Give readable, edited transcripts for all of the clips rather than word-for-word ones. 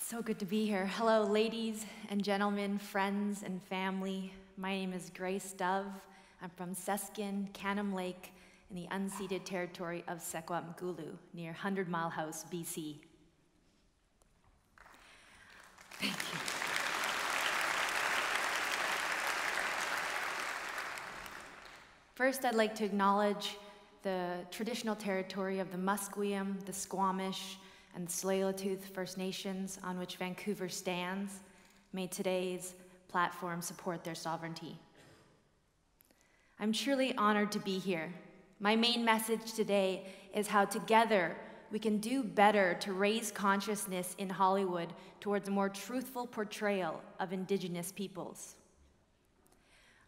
So good to be here. Hello, ladies and gentlemen, friends and family. My name is Grace Dove. I'm from Seskin, Canham Lake, in the unceded territory of Secwepemcúlecw, near 100 Mile House, BC. Thank you. First, I'd like to acknowledge the traditional territory of the Musqueam, the Squamish, and the Tsleil-Waututh First Nations on which Vancouver stands. May today's platform support their sovereignty. I'm truly honored to be here. My main message today is how together we can do better to raise consciousness in Hollywood towards a more truthful portrayal of Indigenous peoples.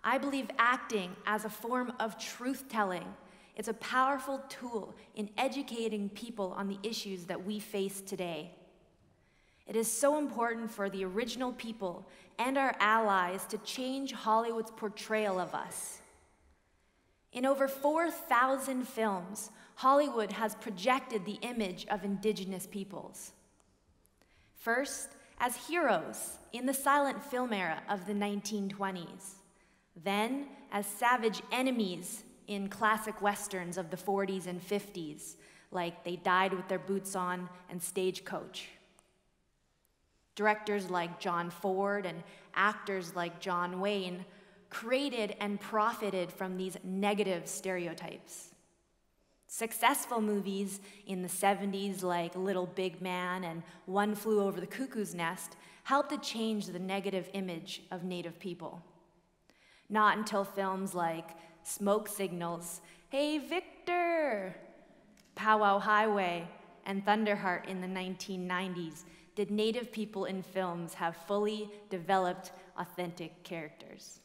I believe acting as a form of truth-telling is a powerful tool in educating people on the issues that we face today. It is so important for the original people and our allies to change Hollywood's portrayal of us. In over 4,000 films, Hollywood has projected the image of Indigenous peoples. First, as heroes in the silent film era of the 1920s, then as savage enemies in classic westerns of the 40s and 50s, like They Died with Their Boots On and Stagecoach. Directors like John Ford and actors like John Wayne created and profited from these negative stereotypes. Successful movies in the 70s like Little Big Man and One Flew Over the Cuckoo's Nest helped to change the negative image of Native people. Not until films like Smoke Signals, Hey Victor, Powwow Highway, and Thunderheart in the 1990s did Native people in films have fully developed, authentic characters.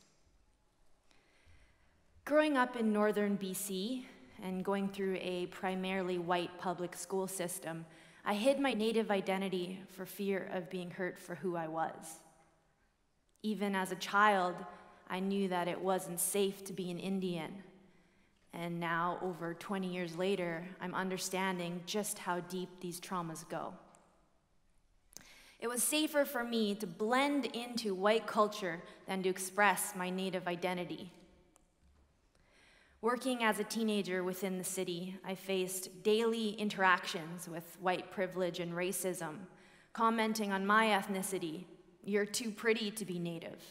Growing up in northern BC and going through a primarily white public school system, I hid my Native identity for fear of being hurt for who I was. Even as a child, I knew that it wasn't safe to be an Indian. And now, over 20 years later, I'm understanding just how deep these traumas go. It was safer for me to blend into white culture than to express my Native identity. Working as a teenager within the city, I faced daily interactions with white privilege and racism, commenting on my ethnicity, "You're too pretty to be Native."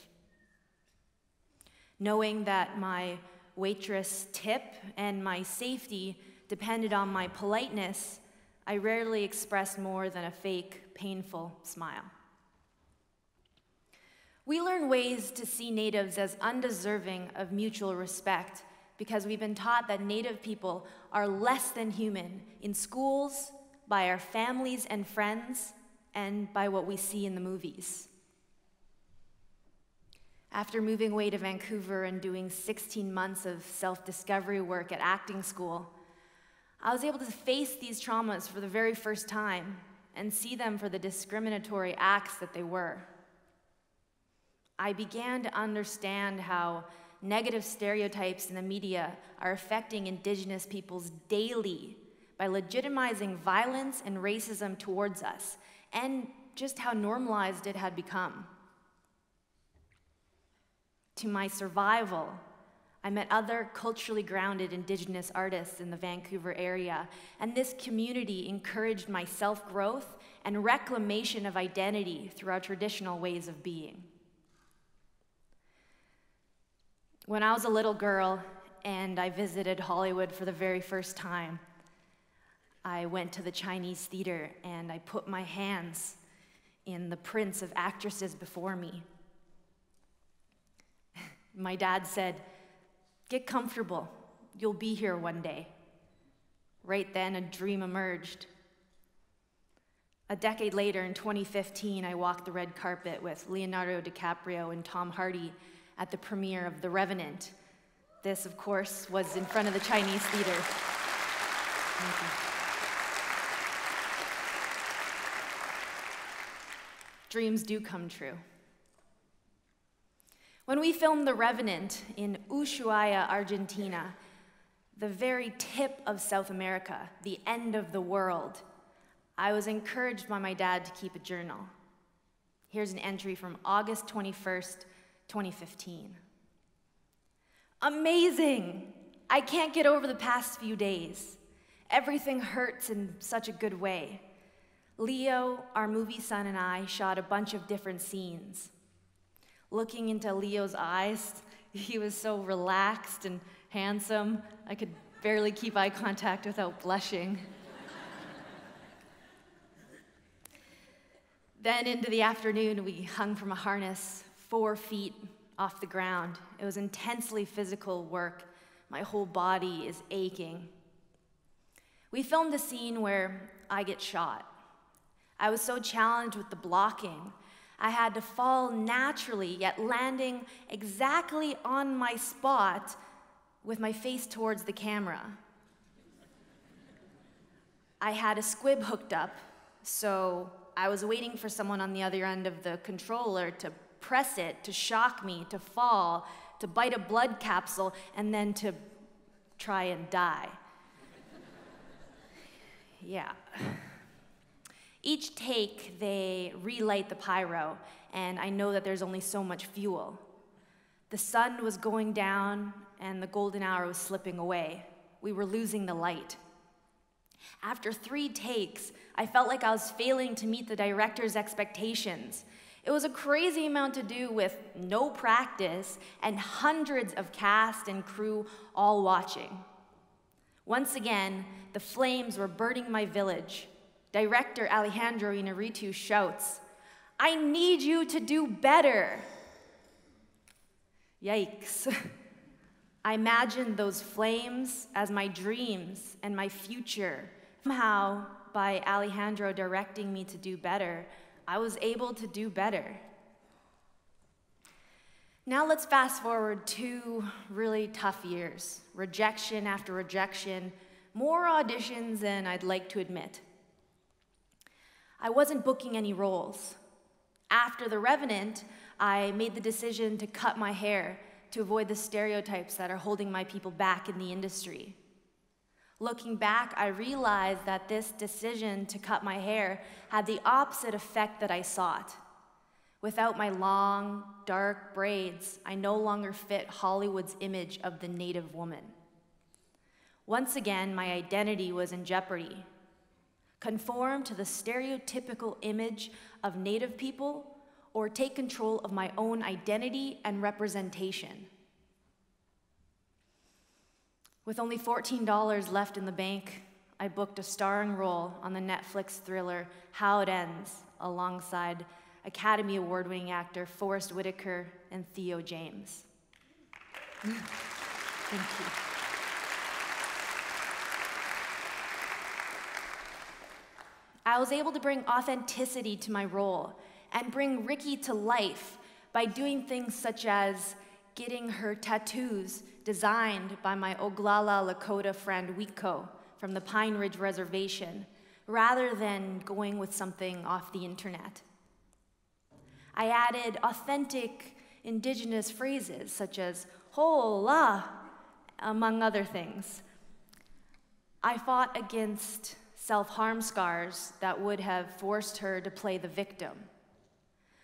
Knowing that my waitress tip and my safety depended on my politeness, I rarely expressed more than a fake, painful smile. We learn ways to see Natives as undeserving of mutual respect because we've been taught that Native people are less than human in schools, by our families and friends, and by what we see in the movies. After moving away to Vancouver and doing 16 months of self-discovery work at acting school, I was able to face these traumas for the very first time and see them for the discriminatory acts that they were. I began to understand how negative stereotypes in the media are affecting Indigenous peoples daily by legitimizing violence and racism towards us, and just how normalized it had become. To my survival, I met other culturally grounded Indigenous artists in the Vancouver area, and this community encouraged my self-growth and reclamation of identity through our traditional ways of being. When I was a little girl and I visited Hollywood for the very first time, I went to the Chinese theater and I put my hands in the prints of actresses before me. My dad said, "Get comfortable, you'll be here one day." Right then, a dream emerged. A decade later, in 2015, I walked the red carpet with Leonardo DiCaprio and Tom Hardy at the premiere of The Revenant. This, of course, was in front of the Chinese theater. Thank you. Dreams do come true. When we filmed The Revenant in Ushuaia, Argentina, the very tip of South America, the end of the world, I was encouraged by my dad to keep a journal. Here's an entry from August 21st, 2015. Amazing! I can't get over the past few days. Everything hurts in such a good way. Leo, our movie son, and I shot a bunch of different scenes. Looking into Leo's eyes, he was so relaxed and handsome, I could barely keep eye contact without blushing. Then into the afternoon, we hung from a harness 4 feet off the ground. It was intensely physical work. My whole body is aching. We filmed a scene where I get shot. I was so challenged with the blocking. I had to fall naturally, yet landing exactly on my spot with my face towards the camera. I had a squib hooked up, so I was waiting for someone on the other end of the controller to press it, to shock me, to fall, to bite a blood capsule, and then to try and die. Yeah. Each take, they relight the pyro, and I know that there's only so much fuel. The sun was going down, and the golden hour was slipping away. We were losing the light. After 3 takes, I felt like I was failing to meet the director's expectations. It was a crazy amount to do with no practice and hundreds of cast and crew all watching. Once again, the flames were burning my village. Director Alejandro Inarritu shouts, "I need you to do better." Yikes. I imagined those flames as my dreams and my future. Somehow, by Alejandro directing me to do better, I was able to do better. Now let's fast forward 2 really tough years. Rejection after rejection, more auditions than I'd like to admit. I wasn't booking any roles. After The Revenant, I made the decision to cut my hair to avoid the stereotypes that are holding my people back in the industry. Looking back, I realized that this decision to cut my hair had the opposite effect that I sought. Without my long, dark braids, I no longer fit Hollywood's image of the Native woman. Once again, my identity was in jeopardy. Conform to the stereotypical image of Native people, or take control of my own identity and representation. With only $14 left in the bank, I booked a starring role on the Netflix thriller How It Ends, alongside Academy Award-winning actor Forrest Whitaker and Theo James. Thank you. I was able to bring authenticity to my role and bring Ricky to life by doing things such as getting her tattoos designed by my Oglala Lakota friend Wiko from the Pine Ridge Reservation, rather than going with something off the internet. I added authentic indigenous phrases such as hola, among other things. I fought against self-harm scars that would have forced her to play the victim.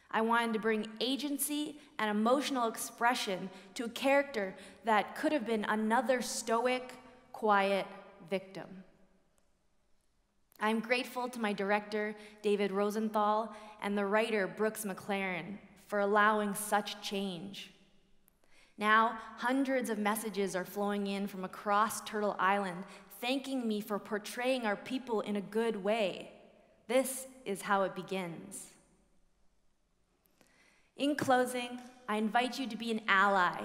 I wanted to bring agency and emotional expression to a character that could have been another stoic, quiet victim. I'm grateful to my director, David Rosenthal, and the writer, Brooks McLaren, for allowing such change. Now, hundreds of messages are flowing in from across Turtle Island, thanking me for portraying our people in a good way. This is how it begins. In closing, I invite you to be an ally,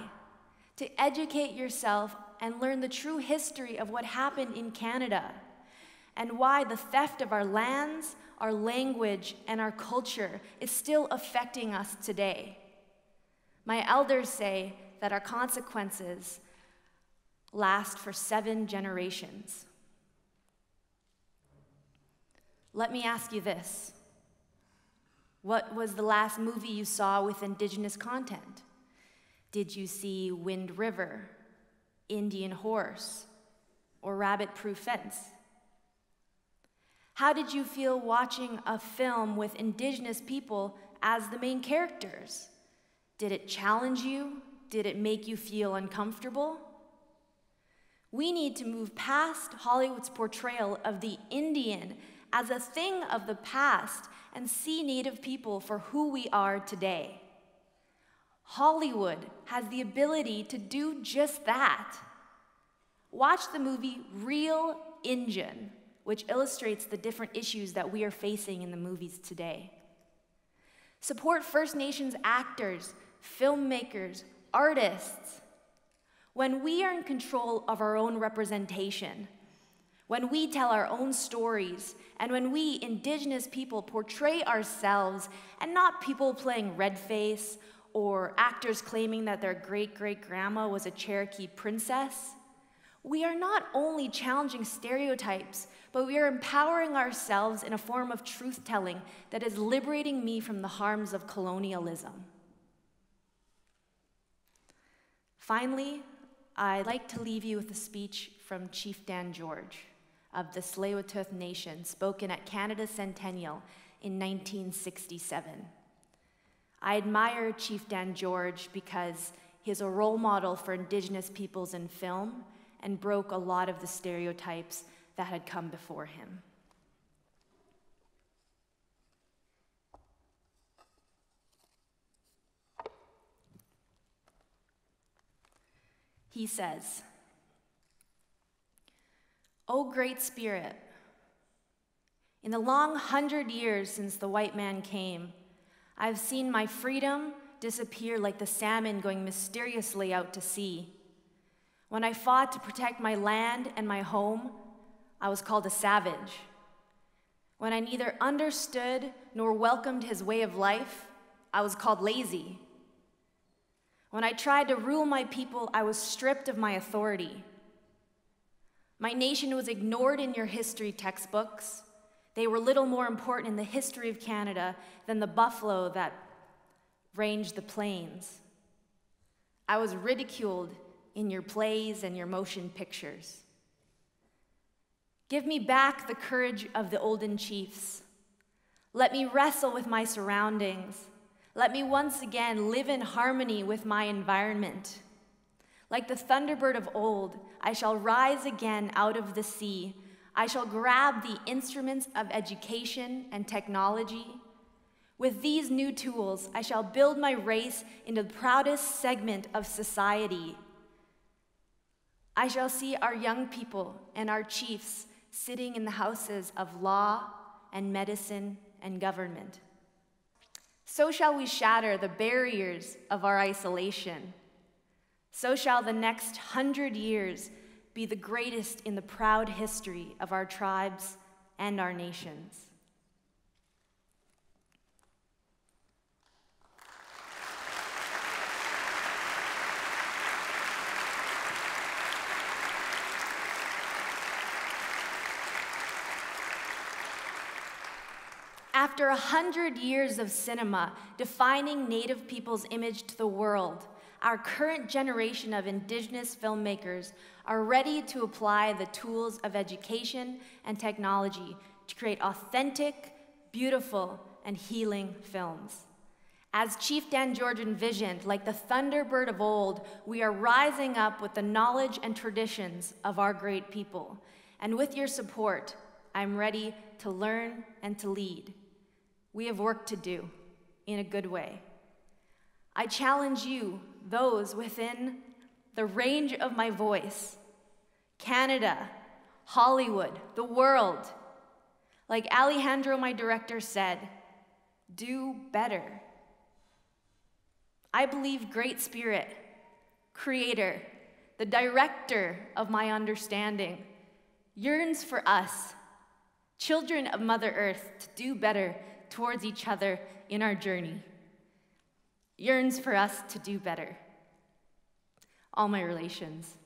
to educate yourself and learn the true history of what happened in Canada and why the theft of our lands, our language, and our culture is still affecting us today. My elders say that our consequences last for 7 generations. Let me ask you this. What was the last movie you saw with Indigenous content? Did you see Wind River, Indian Horse, or Rabbit Proof Fence? How did you feel watching a film with Indigenous people as the main characters? Did it challenge you? Did it make you feel uncomfortable? We need to move past Hollywood's portrayal of the Indian as a thing of the past and see Native people for who we are today. Hollywood has the ability to do just that. Watch the movie Real Injun, which illustrates the different issues that we are facing in the movies today. Support First Nations actors, filmmakers, artists. When we are in control of our own representation, when we tell our own stories, and when we, Indigenous people, portray ourselves and not people playing redface or actors claiming that their great-great-grandma was a Cherokee princess, we are not only challenging stereotypes, but we are empowering ourselves in a form of truth-telling that is liberating me from the harms of colonialism. Finally, I'd like to leave you with a speech from Chief Dan George of the Tsleil-Waututh Nation, spoken at Canada's Centennial in 1967. I admire Chief Dan George because he is a role model for Indigenous peoples in film and broke a lot of the stereotypes that had come before him. He says, "O Great Spirit, in the long 100 years since the white man came, I've seen my freedom disappear like the salmon going mysteriously out to sea. When I fought to protect my land and my home, I was called a savage. When I neither understood nor welcomed his way of life, I was called lazy. When I tried to rule my people, I was stripped of my authority. My nation was ignored in your history textbooks. They were little more important in the history of Canada than the buffalo that ranged the plains. I was ridiculed in your plays and your motion pictures. Give me back the courage of the olden chiefs. Let me wrestle with my surroundings. Let me once again live in harmony with my environment. Like the thunderbird of old, I shall rise again out of the sea. I shall grab the instruments of education and technology. With these new tools, I shall build my race into the proudest segment of society. I shall see our young people and our chiefs sitting in the houses of law and medicine and government. So shall we shatter the barriers of our isolation. So shall the next 100 years be the greatest in the proud history of our tribes and our nations." After 100 years of cinema defining Native people's image to the world, our current generation of Indigenous filmmakers are ready to apply the tools of education and technology to create authentic, beautiful, and healing films. As Chief Dan George envisioned, like the thunderbird of old, we are rising up with the knowledge and traditions of our great people. And with your support, I'm ready to learn and to lead. We have work to do in a good way. I challenge you, those within the range of my voice, Canada, Hollywood, the world. Like Alejandro, my director, said, do better. I believe Great Spirit, Creator, the director of my understanding, yearns for us, children of Mother Earth, to do better towards each other in our journey. Yearns for us to do better. All my relations,